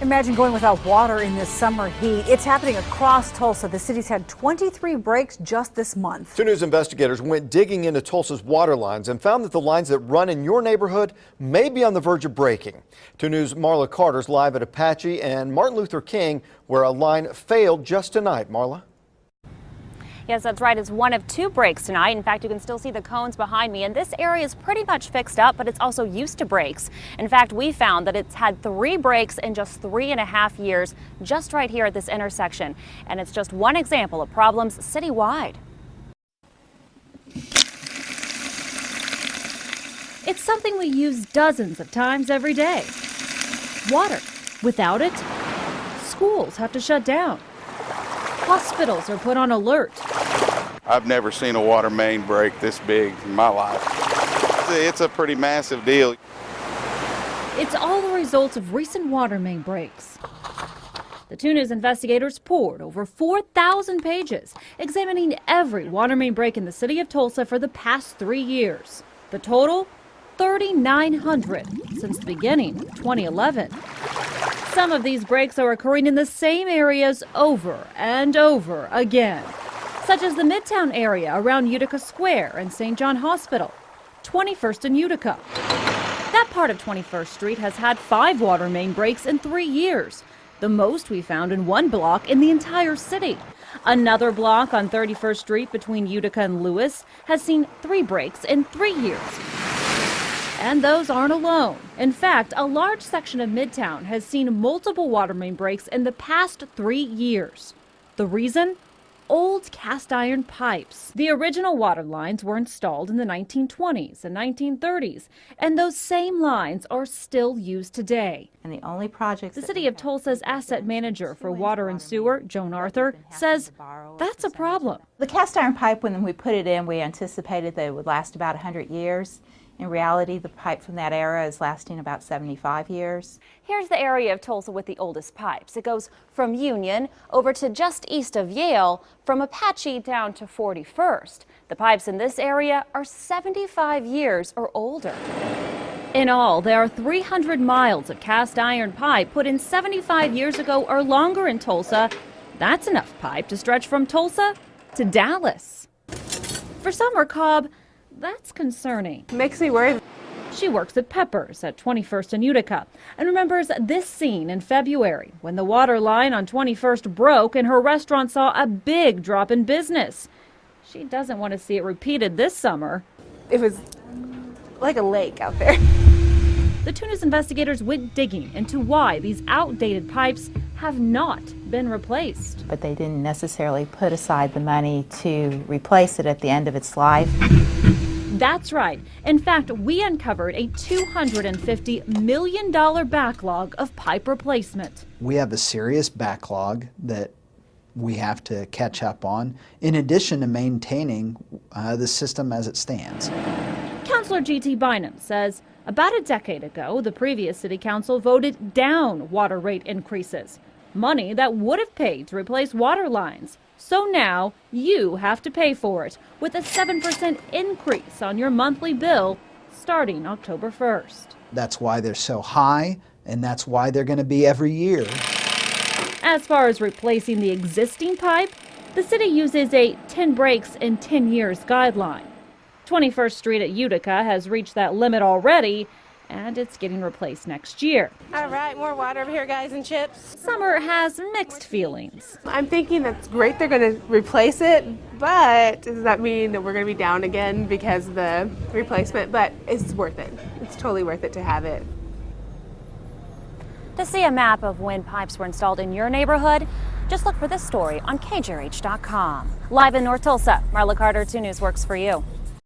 Imagine going without water in this summer heat. It's happening across Tulsa. The city's had 23 breaks just this month. 2 News investigators went digging into Tulsa's water lines and found that the lines that run in your neighborhood may be on the verge of breaking. 2 News' Marla Carter's live at Apache and Martin Luther King, where a line failed just tonight. Marla? Yes, that's right. It's one of 2 breaks tonight. In fact, you can still see the cones behind me, and this area is pretty much fixed up, but it's also used to breaks. In fact, we found that it's had 3 breaks in just 3.5 years, just right here at this intersection. And it's just one example of problems citywide. It's something we use dozens of times every day. Water. Without it, schools have to shut down. Hospitals are put on alert. I've never seen a water main break this big in my life. It's a pretty massive deal. It's all the result of recent water main breaks. The 2 News investigators poured over 4,000 pages, examining every water main break in the city of Tulsa for the past 3 years. The total, 3,900 since the beginning of 2011. Some of these breaks are occurring in the same areas over and over again, such as the Midtown area around Utica Square and St. John Hospital, 21st and Utica. That part of 21st Street has had 5 water main breaks in 3 years, the most we found in one block in the entire city. Another block on 31st Street between Utica and Lewis has seen 3 breaks in 3 years. And those aren't alone. In fact, a large section of Midtown has seen multiple water main breaks in the past 3 years. The reason? Old cast iron pipes. The original water lines were installed in the 1920s and 1930s, and those same lines are still used today. And the only projects. The city of Tulsa's asset manager for water and sewer, Joan Arthur, says that's a problem. The cast iron pipe, when we put it in, we anticipated that it would last about 100 years. In reality, the pipe from that era is lasting about 75 years. Here's the area of Tulsa with the oldest pipes. It goes from Union over to just east of Yale, from Apache down to 41st. The pipes in this area are 75 years or older. In all, there are 300 miles of cast iron pipe put in 75 years ago or longer in Tulsa. That's enough pipe to stretch from Tulsa to Dallas. For Summer Cobb, that's concerning. Makes me worried. She works at Pepper's at 21st and Utica and remembers this scene in February when the water line on 21st broke and her restaurant saw a big drop in business. She doesn't want to see it repeated this summer. It was like a lake out there. The 2 News investigators went digging into why these outdated pipes have not been replaced. But they didn't necessarily put aside the money to replace it at the end of its life. That's right. In fact, we uncovered a $250 million backlog of pipe replacement. We have a serious backlog that we have to catch up on, in addition to maintaining the system as it stands. Councilor G.T. Bynum says about a decade ago, the previous city council voted down water rate increases, money that would have paid to replace water lines. So now you have to pay for it with a 7% increase on your monthly bill starting October 1st. That's why they're so high, and that's why they're going to be every year. As far as replacing the existing pipe, the city uses a 10 breaks in 10 years guideline. 21st Street at Utica has reached that limit already, and it's getting replaced next year. All right, more water over here, guys, and chips. Summer has mixed feelings. I'm thinking that's great they're going to replace it, but does that mean that we're going to be down again because of the replacement? But it's worth it. It's totally worth it to have it. To see a map of when pipes were installed in your neighborhood, just look for this story on KJRH.com. Live in North Tulsa, Marla Carter, 2 News works for you.